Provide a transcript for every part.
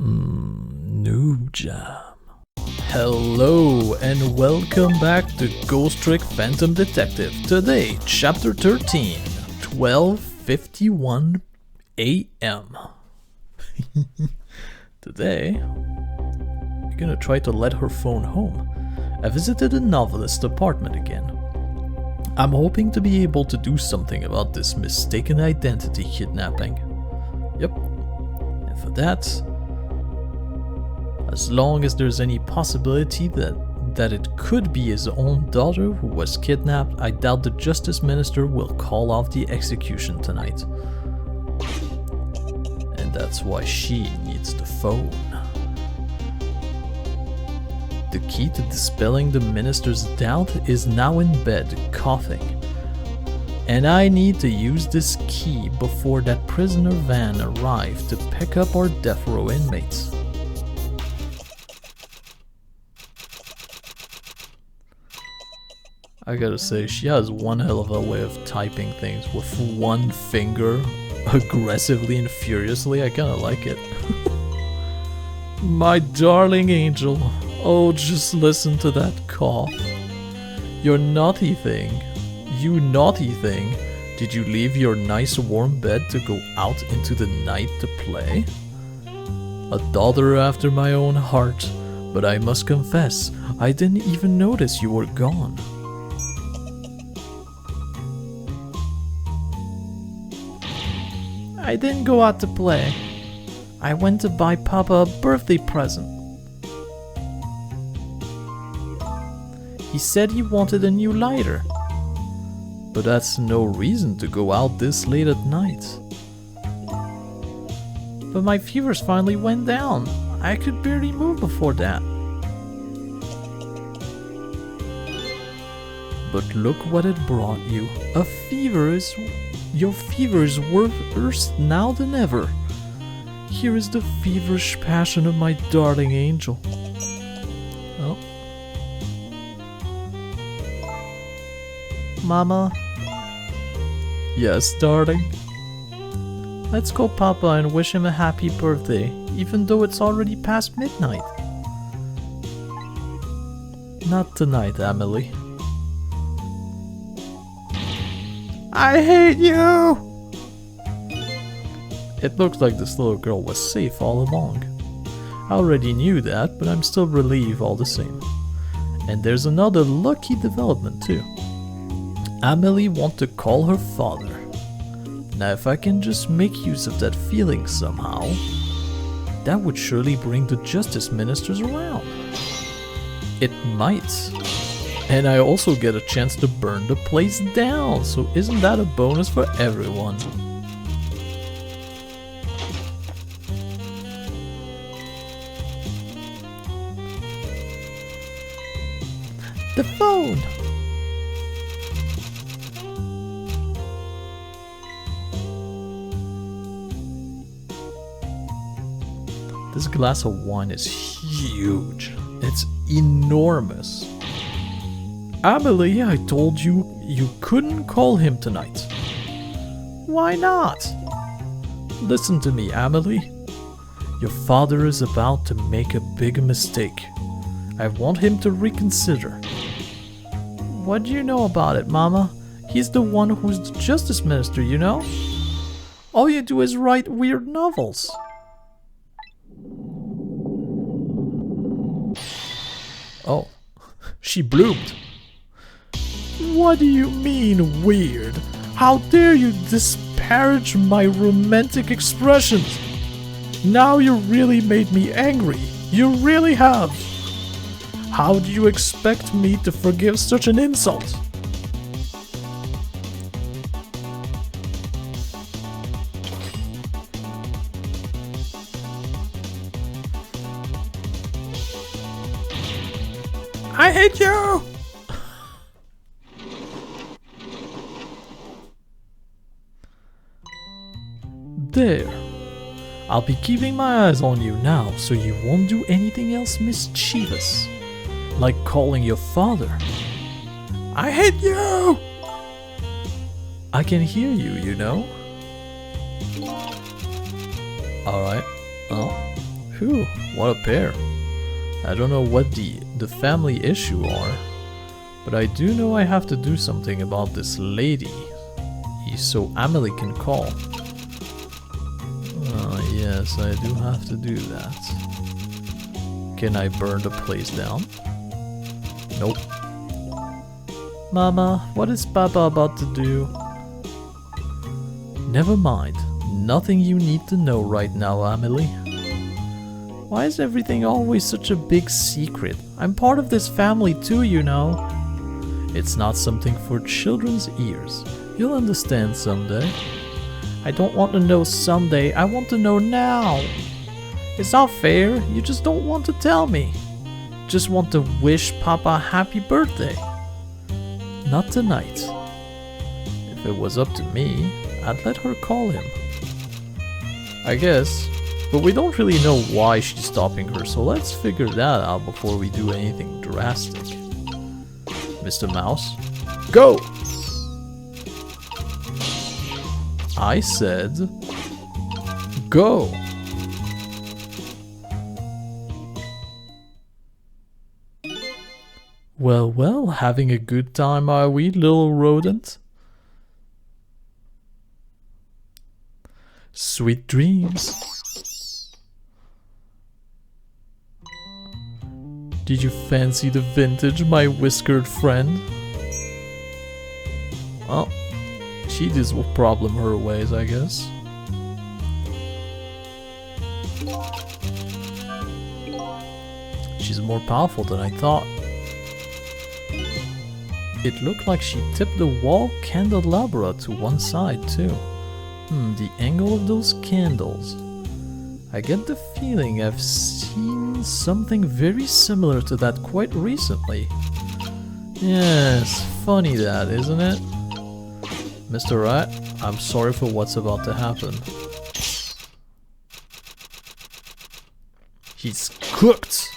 Noob Jam. Hello and welcome back to Ghost Trick Phantom Detective. Today, chapter 13, 12:51 AM. Today, we're gonna try to let her phone home. I visited the novelist's apartment again. I'm hoping to be able to do something about this mistaken identity kidnapping. Yep. And for that, as long as there's any possibility that it could be his own daughter who was kidnapped, I doubt the Justice Minister will call off the execution tonight. And that's why she needs the phone. The key to dispelling the Minister's doubt is now in bed, coughing. And I need to use this key before that prisoner van arrives to pick up our death row inmates. I gotta say, she has one hell of a way of typing things with one finger, aggressively and furiously. I kinda like it. My darling angel. Oh, just listen to that cough. Your naughty thing. You naughty thing. Did you leave your nice warm bed to go out into the night to play? A daughter after my own heart, but I must confess, I didn't even notice you were gone. I didn't go out to play. I went to buy Papa a birthday present. He said he wanted a new lighter. But that's no reason to go out this late at night. But my fevers finally went down. I could barely move before that. But look what it brought you. Your fever is worse now than ever. Here is the feverish passion of my darling angel. Oh. Mama? Yes, darling? Let's call Papa and wish him a happy birthday, even though it's already past midnight. Not tonight, Emily. I hate you! It looks like this little girl was safe all along. I already knew that, but I'm still relieved all the same. And there's another lucky development too. Amelie wants to call her father. Now if I can just make use of that feeling somehow, that would surely bring the Justice Ministers around. It might. And I also get a chance to burn the place down, so isn't that a bonus for everyone? The phone! This glass of wine is huge. It's enormous. Amelie, I told you you couldn't call him tonight. Why not? Listen to me, Amelie. Your father is about to make a big mistake. I want him to reconsider. What do you know about it, Mama? He's the one who's the Justice Minister, you know? All you do is write weird novels. Oh, she bloomed. What do you mean, weird? How dare you disparage my romantic expressions? Now you really made me angry. You really have. How do you expect me to forgive such an insult? I hate you! There. I'll be keeping my eyes on you now so you won't do anything else mischievous. Like calling your father. I hate you! I can hear you, you know? Alright. Well, Whew, what a pair. I don't know what the family issue are, but I do know I have to do something about this lady, so Amelie can call. Yes, I do have to do that. Can I burn the place down? Nope. Mama, what is Papa about to do? Never mind. Nothing you need to know right now, Amelie. Why is everything always such a big secret? I'm part of this family too, you know. It's not something for children's ears. You'll understand someday. I don't want to know someday, I want to know now. It's not fair, you just don't want to tell me. Just want to wish Papa a happy birthday. Not tonight. If it was up to me, I'd let her call him. I guess, but we don't really know why she's stopping her, so let's figure that out before we do anything drastic. Mr. Mouse, go! I said, go! Well, well, having a good time, are we, little rodent? Sweet dreams. Did you fancy the vintage, my whiskered friend? Oh, she does problem her ways, I guess. She's more powerful than I thought. It looked like she tipped the wall candelabra to one side too. The angle of those candles. I get the feeling I've seen something very similar to that quite recently. Yes, funny that, isn't it? Mr. Rat, I'm sorry for what's about to happen. He's cooked!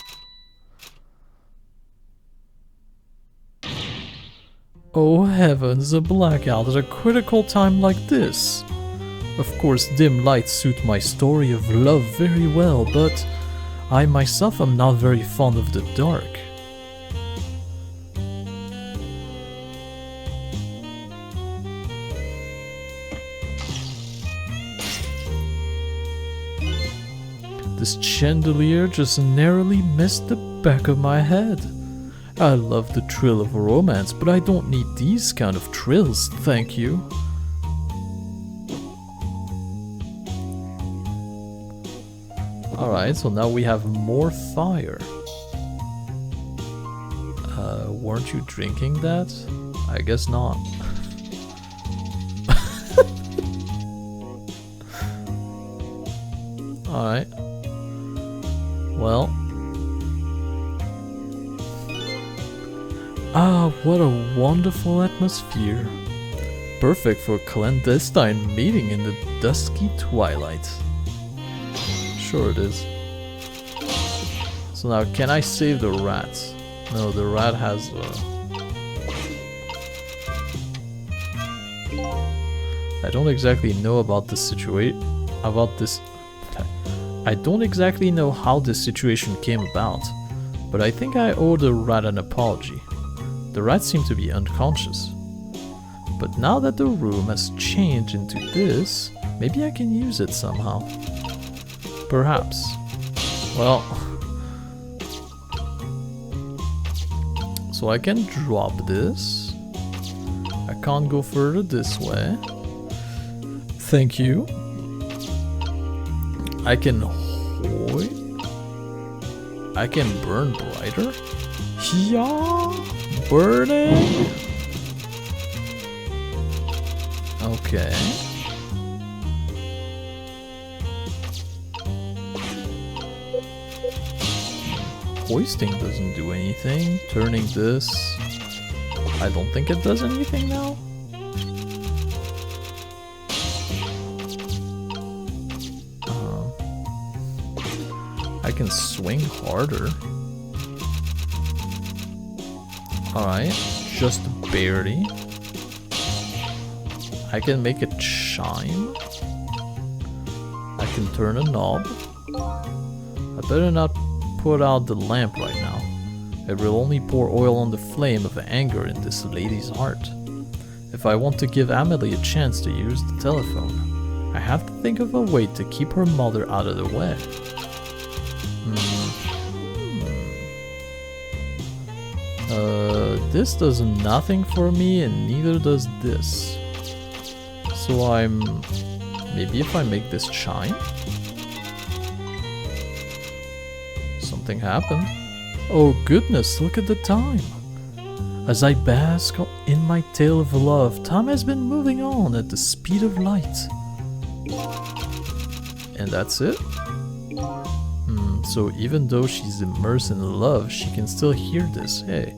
Oh heavens, a blackout at a critical time like this. Of course, dim lights suit my story of love very well, but I myself am not very fond of the dark. This chandelier just narrowly missed the back of my head. I love the thrill of romance, but I don't need these kind of thrills, thank you. Alright, so now we have more fire. Weren't you drinking that? I guess not. Alright. Well. Ah, what a wonderful atmosphere. Perfect for a clandestine meeting in the dusky twilight. Sure it is. So now, can I save the rat? No, the rat has I don't exactly know about this situation. I don't exactly know how this situation came about, but I think I owe the rat an apology. The rat seemed to be unconscious. But now that the room has changed into this, maybe I can use it somehow. Perhaps. Well, so I can drop this. I can't go further this way. Thank you. I can hoy. I can burn brighter. Yeah, burning. Okay. Hoisting doesn't do anything. Turning this, I don't think it does anything now. I can swing harder. Alright, just barely. I can make it shine. I can turn a knob. I better not put out the lamp right now. It will only pour oil on the flame of anger in this lady's heart. If I want to give Amelie a chance to use the telephone, I have to think of a way to keep her mother out of the way. This does nothing for me and neither does this. So maybe if I make this chime? Something happened. Oh goodness, look at the time. As I bask in my tale of love, time has been moving on at the speed of light. And that's it? So even though she's immersed in love, she can still hear this, hey.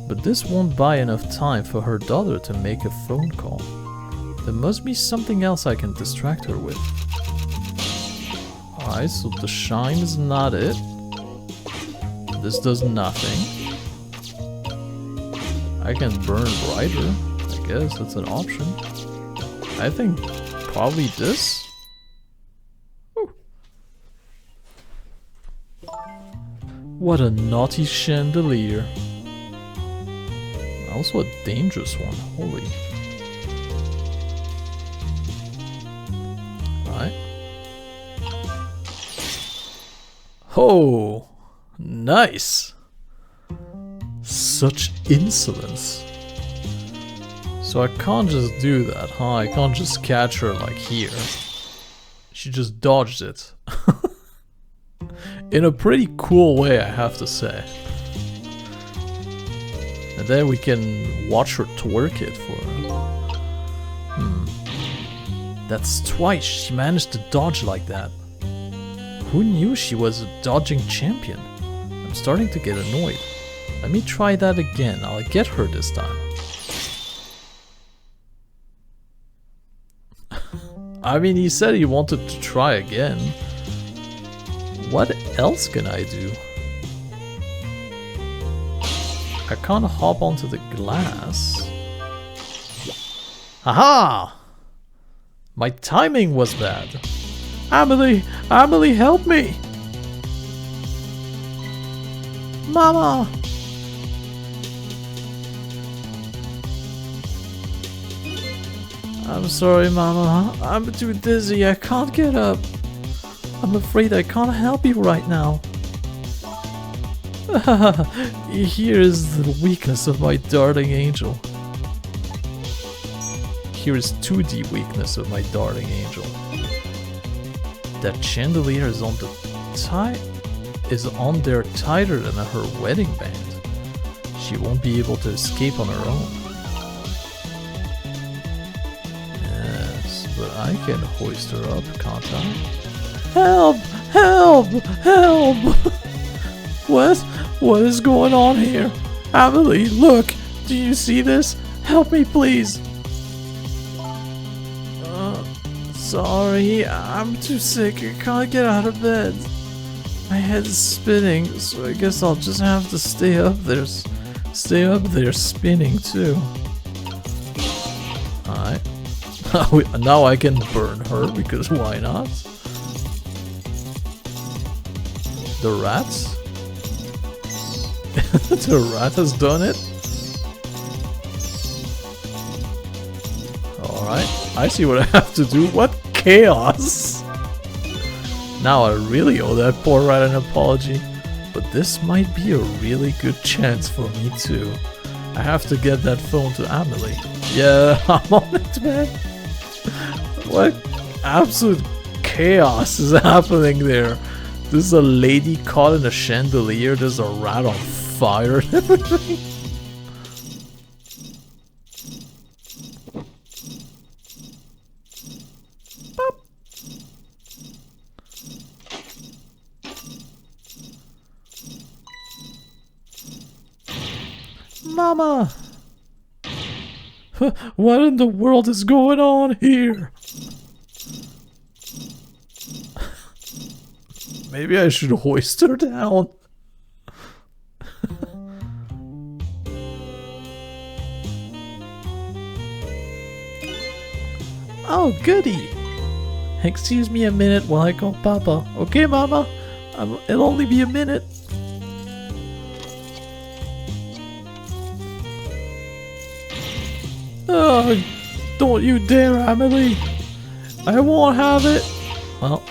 But this won't buy enough time for her daughter to make a phone call. There must be something else I can distract her with. Alright, so the chime is not it. This does nothing. I can burn brighter. I guess that's an option. I think probably this. Whew. What a naughty chandelier. Also a dangerous one. Holy. Alright. Oh, nice. Such insolence. So I can't just do that, huh? I can't just catch her like here. She just dodged it. In a pretty cool way, I have to say. And then we can watch her twerk it for her. That's twice she managed to dodge like that. Who knew she was a dodging champion? I'm starting to get annoyed. Let me try that again. I'll get her this time. I mean, he said he wanted to try again. What else can I do? I can't hop onto the glass. Aha! My timing was bad. Amelie! Amelie, help me! Mama! I'm sorry, Mama. I'm too dizzy. I can't get up. I'm afraid I can't help you right now. Here is the weakness of my darling angel. Here is 2D weakness of my darling angel. That chandelier is on there tighter than her wedding band. She won't be able to escape on her own. Yes, but I can hoist her up, can't I? Help! Help! Help! What is going on here? Amelie, look! Do you see this? Help me, please! Sorry, I'm too sick. I can't get out of bed. My head is spinning, so I guess I'll just have to stay up there spinning too. Alright. Now I can burn her, because why not? The rats? The rat has done it? Alright, I see what I have to do. What chaos! Now I really owe that poor rat an apology. But this might be a really good chance for me too. I have to get that phone to Amelie. Yeah, I'm on it, man. What absolute chaos is happening there? There's a lady caught in a chandelier, there's a rat on fire and everything. Mama! What in the world is going on here? Maybe I should hoist her down. Oh, goody! Excuse me a minute while I call Papa. Okay, Mama? It'll only be a minute. Oh, don't you dare, Emily. I won't have it. Well,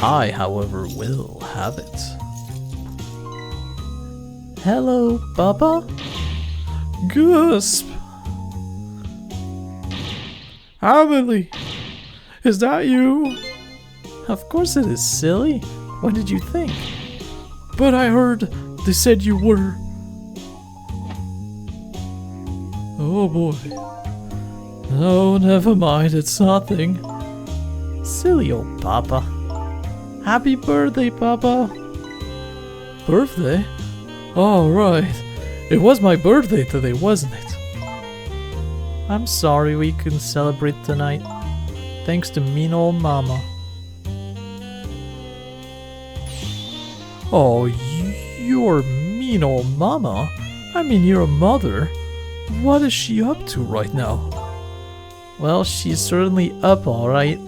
I, however, will have it. Hello, Papa? Gusp! Emily! Is that you? Of course it is, silly. What did you think? But I heard they said you were... Oh boy. No, never mind, it's nothing. Silly old Papa. Happy birthday, Papa. Birthday? Oh, right. It was my birthday today, wasn't it? I'm sorry we couldn't celebrate tonight. Thanks to mean old Mama. Oh, you're mean old Mama? I mean, you're a mother. What is she up to right now? Well, she's certainly up, alright.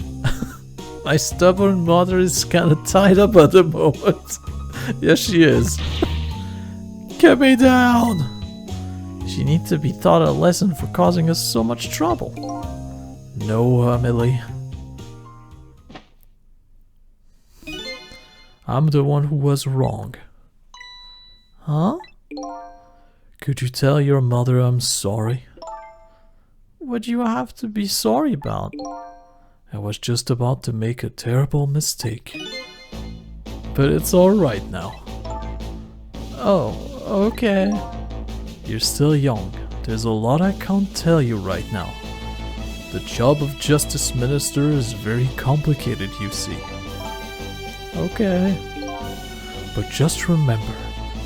My stubborn mother is kinda tied up at the moment. Yes, she is. Get me down! She needs to be taught a lesson for causing us so much trouble. No, Emily. I'm the one who was wrong. Huh? Could you tell your mother I'm sorry? What do you have to be sorry about? I was just about to make a terrible mistake. But it's alright now. Oh, okay. You're still young. There's a lot I can't tell you right now. The job of Justice Minister is very complicated, you see. Okay. But just remember,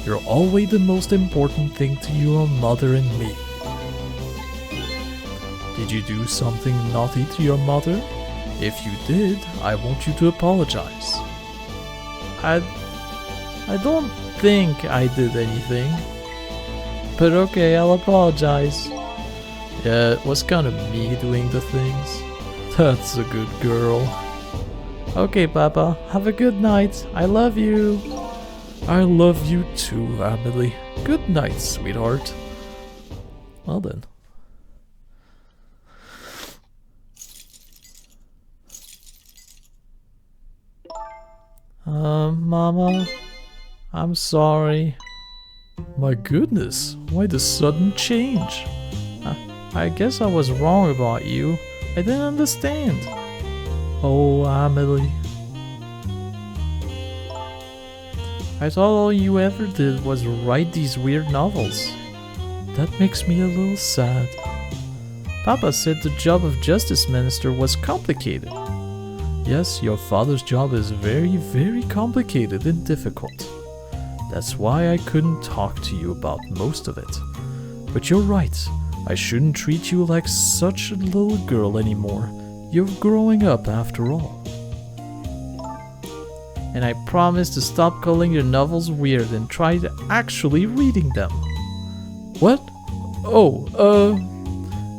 you're always the most important thing to your mother and me. Did you do something naughty to your mother? If you did, I want you to apologize. I don't think I did anything. But okay, I'll apologize. Yeah, it was kind of me doing the things. That's a good girl. Okay, Papa, have a good night. I love you. I love you too, Emily. Good night, sweetheart. Well then. Mama, I'm sorry. My goodness, why the sudden change? I guess I was wrong about you. I didn't understand. Oh, Emily. I thought all you ever did was write these weird novels. That makes me a little sad. Papa said the job of Justice Minister was complicated. Yes, your father's job is very, very complicated and difficult. That's why I couldn't talk to you about most of it. But you're right, I shouldn't treat you like such a little girl anymore. You're growing up after all. And I promise to stop calling your novels weird and try to actually reading them. What? Oh,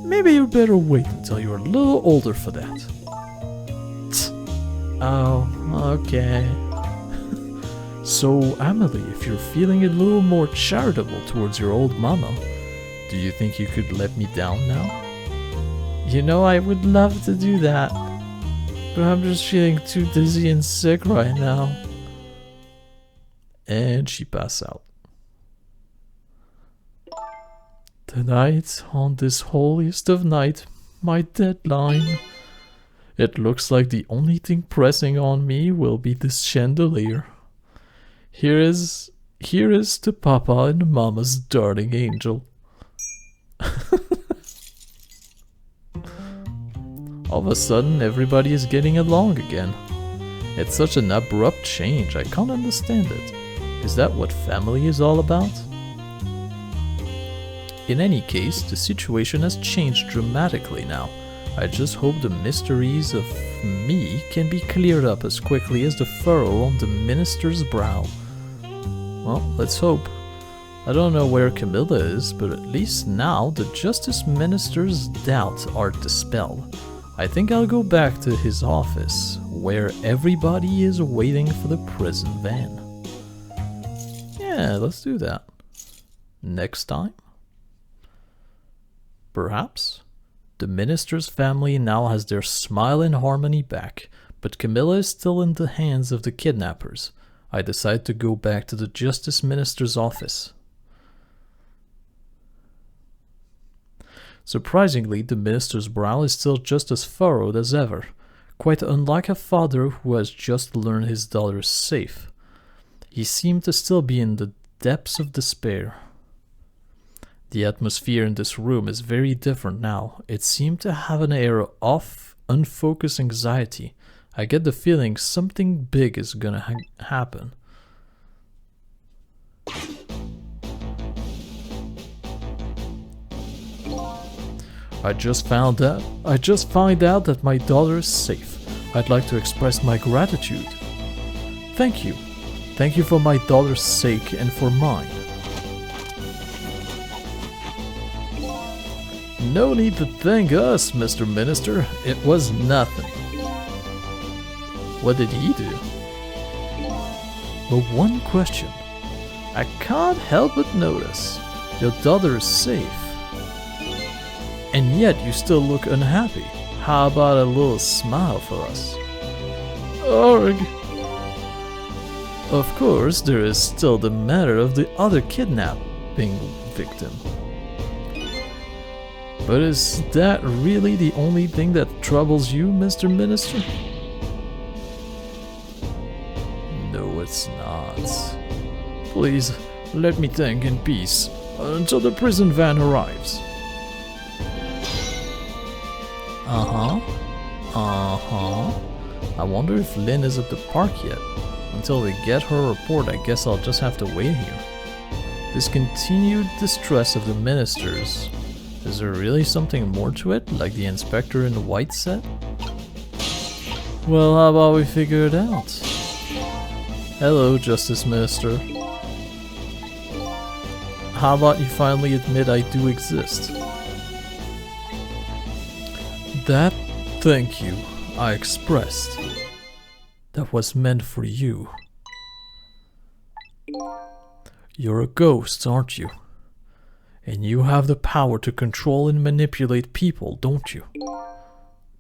maybe you better wait until you're a little older for that. Oh, okay. So, Emily, if you're feeling a little more charitable towards your old mama, do you think you could let me down now? You know, I would love to do that, but I'm just feeling too dizzy and sick right now. And she passed out. Tonight, on this holiest of night, my deadline. It looks like the only thing pressing on me will be this chandelier. Here is to Papa and Mama's darling angel. All of a sudden, everybody is getting along again. It's such an abrupt change, I can't understand it. Is that what family is all about? In any case, the situation has changed dramatically now. I just hope the mysteries of me can be cleared up as quickly as the furrow on the minister's brow. Well, let's hope. I don't know where Camilla is, but at least now the Justice Minister's doubts are dispelled. I think I'll go back to his office, where everybody is waiting for the prison van. Yeah, let's do that. Next time? Perhaps? The minister's family now has their smile and harmony back, but Camilla is still in the hands of the kidnappers. I decide to go back to the justice minister's office. Surprisingly, the minister's brow is still just as furrowed as ever, quite unlike a father who has just learned his daughter is safe. He seemed to still be in the depths of despair. The atmosphere in this room is very different now. It seemed to have an air of unfocused anxiety. I get the feeling something big is gonna happen. I just find out that my daughter is safe. I'd like to express my gratitude. Thank you. Thank you for my daughter's sake and for mine. No need to thank us, Mr. Minister. It was nothing. What did he do? But one question. I can't help but notice. Your daughter is safe. And yet you still look unhappy. How about a little smile for us? Arg! Of course, there is still the matter of the other kidnapping victim. But is that really the only thing that troubles you, Mr. Minister? No, it's not. Please, let me think in peace until the prison van arrives. I wonder if Lynn is at the park yet. Until we get her report, I guess I'll just have to wait here. This continued distress of the ministers. Is there really something more to it, like the inspector in the white said? Well, how about we figure it out? Hello, Justice Minister. How about you finally admit I do exist? That thank you I expressed, that was meant for you. You're a ghost, aren't you? And you have the power to control and manipulate people, don't you?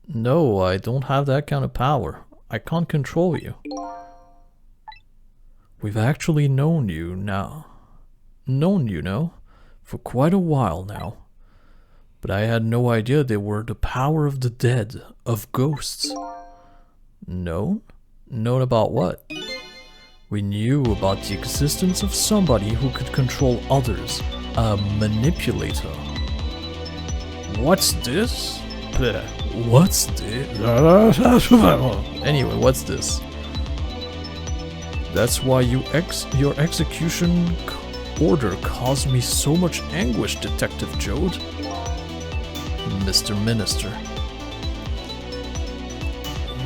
No, I don't have that kind of power. I can't control you. We've actually known you, for quite a while now. But I had no idea they were the power of the dead, of ghosts. Known? Known about what? We knew about the existence of somebody who could control others, a manipulator. What's this? What's this? Anyway, what's this? That's why your execution order caused me so much anguish, Detective Jode. Mr. Minister.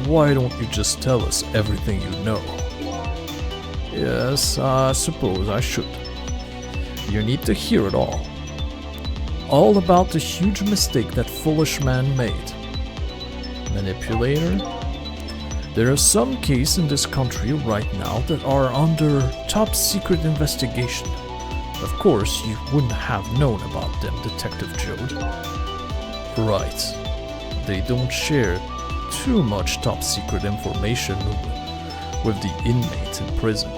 Why don't you just tell us everything you know? Yes, I suppose I should. You need to hear it all. All about the huge mistake that foolish man made. Manipulator? There are some cases in this country right now that are under top secret investigation. Of course, you wouldn't have known about them, Detective Jode. Right. They don't share too much top secret information with the inmates in prison.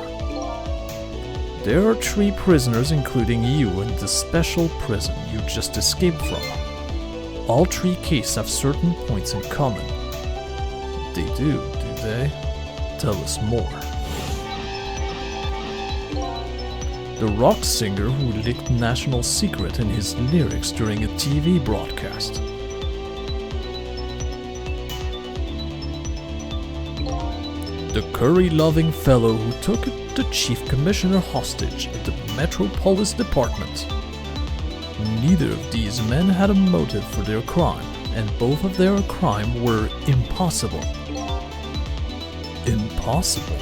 There are 3 prisoners, including you, in the special prison you just escaped from. All 3 cases have certain points in common. They do they? Tell us more. The rock singer who leaked national secret in his lyrics during a TV broadcast. The curry-loving fellow who took the chief commissioner hostage at the Metropolis Department. Neither of these men had a motive for their crime, and both of their crime were impossible. Impossible?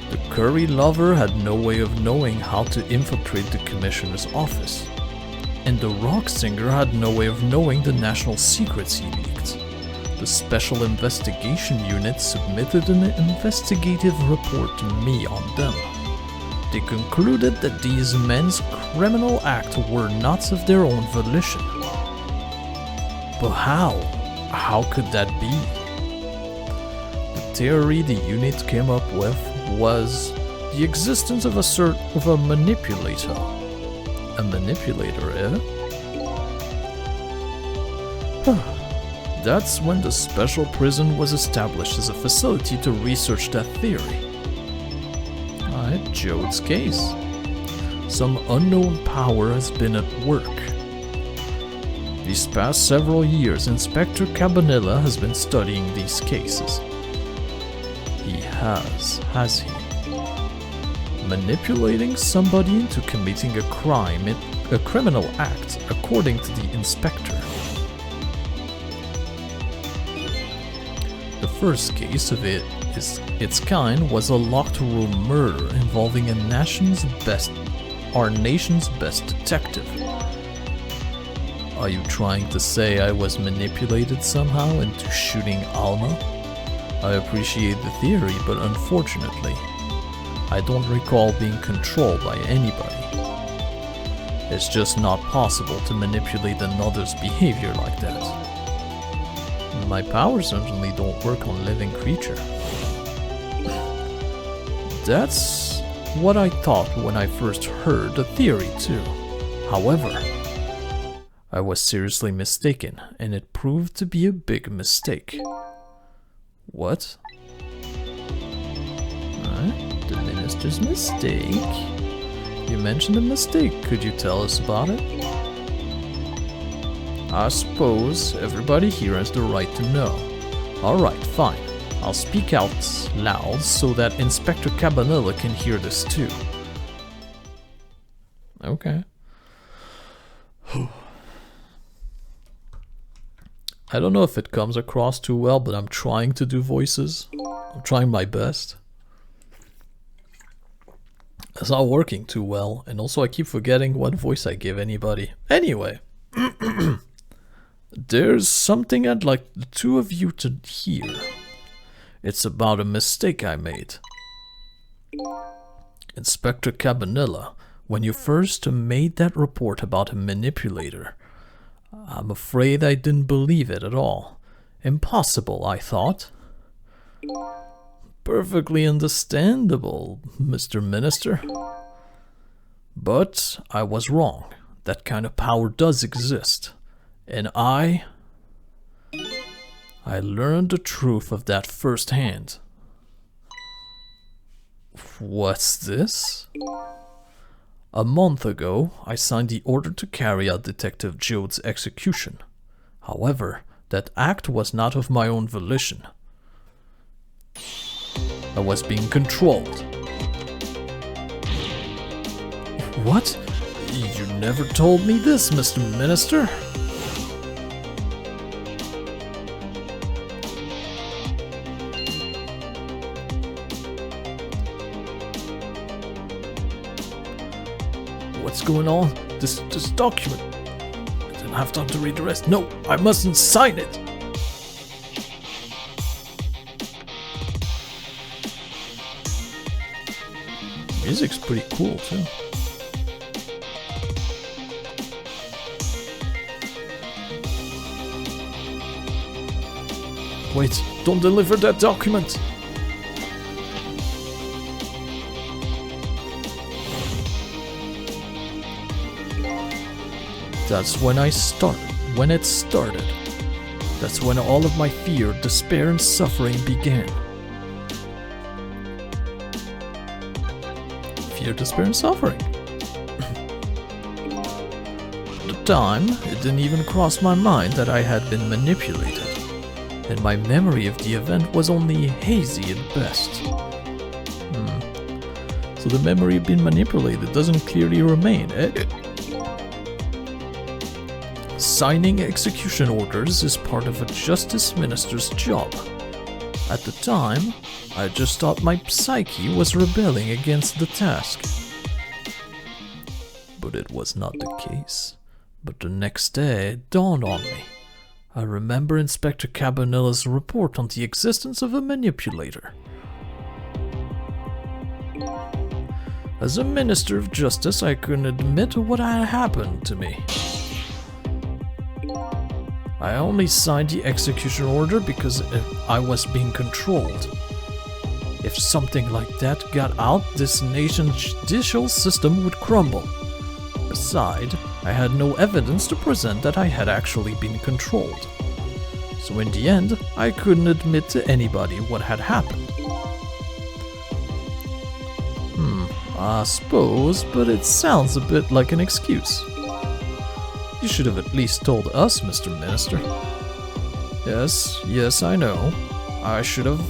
The curry lover had no way of knowing how to infiltrate the commissioner's office, and the rock singer had no way of knowing the national secrets he leaked. The Special Investigation Unit submitted an investigative report to me on them. They concluded that these men's criminal acts were not of their own volition. But how? How could that be? The theory the unit came up with was the existence of a manipulator. A manipulator, eh? That's when the special prison was established as a facility to research that theory. Alright, Jode's case. Some unknown power has been at work. These past several years, Inspector Cabanilla has been studying these cases. He has he? Manipulating somebody into committing a crime, a criminal act, according to the inspector. The first case of its kind was a locked room murder involving our nation's best detective. Are you trying to say I was manipulated somehow into shooting Alma? I appreciate the theory, but unfortunately, I don't recall being controlled by anybody. It's just not possible to manipulate another's behavior like that. My powers certainly don't work on living creature. That's what I thought when I first heard the theory too. However, I was seriously mistaken, and it proved to be a big mistake. What? The minister's mistake? You mentioned a mistake. Could you tell us about it? I suppose everybody here has the right to know. Alright, fine. I'll speak out loud so that Inspector Cabanilla can hear this too. Okay. I don't know if it comes across too well, but I'm trying to do voices. I'm trying my best. It's not working too well, and also I keep forgetting what voice I give anybody. Anyway. There's something I'd like the two of you to hear. It's about a mistake I made. Inspector Cabanilla, when you first made that report about a manipulator, I'm afraid I didn't believe it at all. Impossible, I thought. Perfectly understandable, Mr. Minister. But I was wrong. That kind of power does exist. And I learned the truth of that firsthand. What's this? A month ago, I signed the order to carry out Detective Jode's execution. However, that act was not of my own volition. I was being controlled. What? You never told me this, Mr. Minister. What's going on? This document. I didn't have time to read the rest. No, I mustn't sign it. Music's pretty cool too. Wait, don't deliver that document. That's when it started. That's when all of my fear, despair, and suffering began. Fear, despair, and suffering. At the time, it didn't even cross my mind that I had been manipulated, and my memory of the event was only hazy at best. So the memory of being manipulated doesn't clearly remain, eh? Signing execution orders is part of a justice minister's job. At the time, I just thought my psyche was rebelling against the task. But it was not the case. But the next day it dawned on me. I remember Inspector Cabanella's report on the existence of a manipulator. As a Minister of Justice, I couldn't admit what had happened to me. I only signed the execution order because I was being controlled. If something like that got out, this nation's judicial system would crumble. Besides, I had no evidence to present that I had actually been controlled. So in the end, I couldn't admit to anybody what had happened. I suppose, but it sounds a bit like an excuse. You should have at least told us, Mr. Minister. Yes, I know. I should have.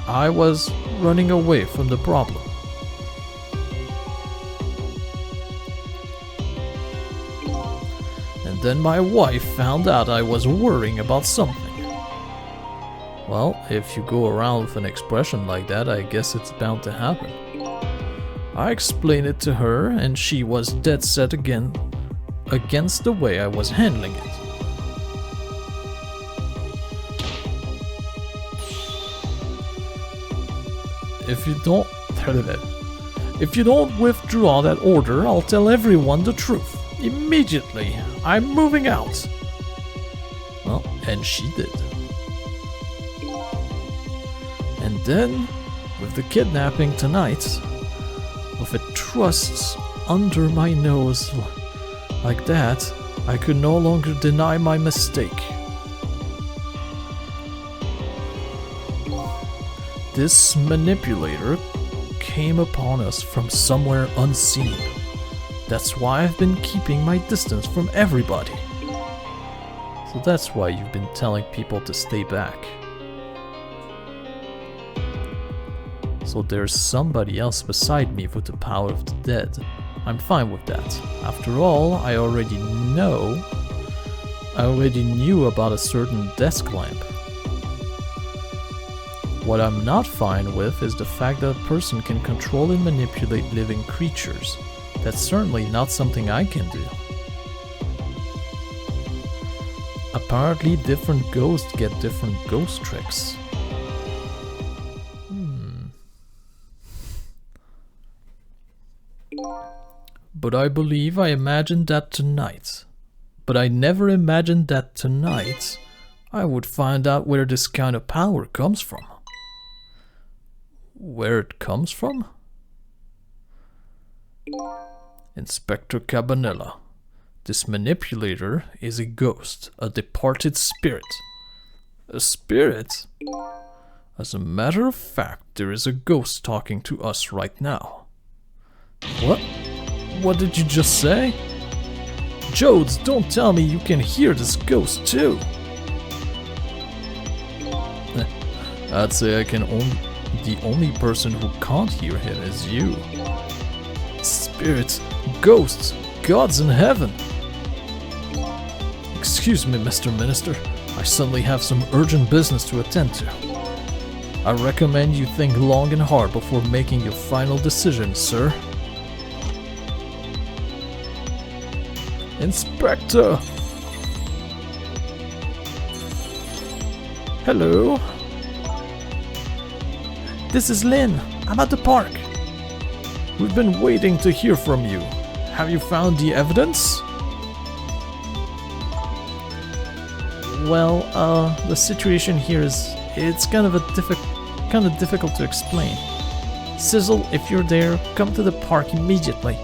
I was running away from the problem. And then my wife found out I was worrying about something. Well, if you go around with an expression like that, I guess it's bound to happen. I explained it to her, and she was dead set against the way I was handling it. If you don't withdraw that order, I'll tell everyone the truth. Immediately. I'm moving out. Well, and she did. And then, with the kidnapping tonight, with a trust under my nose like that, I could no longer deny my mistake. This manipulator came upon us from somewhere unseen. That's why I've been keeping my distance from everybody. So that's why you've been telling people to stay back. So there's somebody else beside me with the power of the dead. I'm fine with that. After all, I already knew about a certain desk lamp. What I'm not fine with is the fact that a person can control and manipulate living creatures. That's certainly not something I can do. Apparently different ghosts get different ghost tricks. But I believe I imagined that tonight. But I never imagined that tonight I would find out where this kind of power comes from. Where it comes from? Inspector Cabanella. This manipulator is a ghost, a departed spirit. A spirit? As a matter of fact, there is a ghost talking to us right now. What? What did you just say? Jodes, don't tell me you can hear this ghost too. I'd say the only person who can't hear him is you. Spirits, ghosts, gods in heaven. Excuse me, Mr. Minister. I suddenly have some urgent business to attend to. I recommend you think long and hard before making your final decision, sir. Inspector! Hello? This is Lynn. I'm at the park. We've been waiting to hear from you. Have you found the evidence? Well, the situation here is... it's kind of difficult to explain. Sissel, if you're there, come to the park immediately.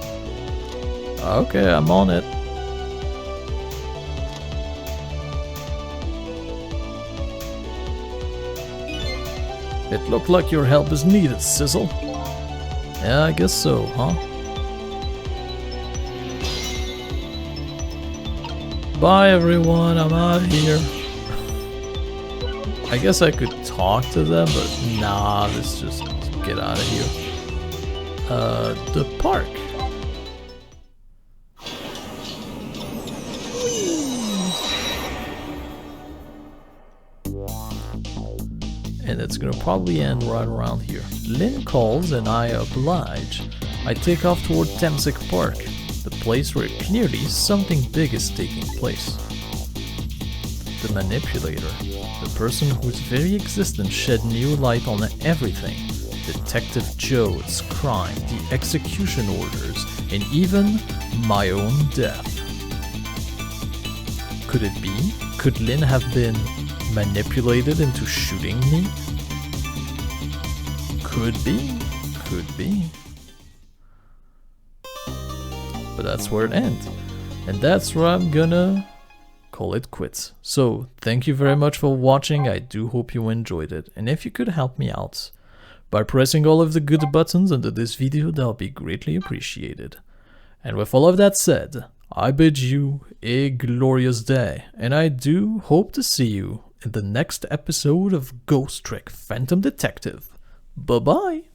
Okay, I'm on it. It looked like your help is needed, Sissel. Yeah, I guess so, huh? Bye everyone, I'm out of here. I guess I could talk to them, but nah, let's just get out of here. The park. And it's gonna probably end right around here. Lynn calls and I oblige. I take off toward Temsic Park, the place where clearly something big is taking place. the manipulator, the person whose very existence shed new light on everything. Detective Joe's crime, the execution orders, and even my own death. Could it be? Could Lin have been manipulated into shooting me? Could be. Could be. But that's where it ends. And that's where I'm gonna call it quits. So, thank you very much for watching. I do hope you enjoyed it. And if you could help me out by pressing all of the good buttons under this video, that'll be greatly appreciated. And with all of that said, I bid you a glorious day, and I do hope to see you in the next episode of Ghost Trick Phantom Detective. Bye-bye!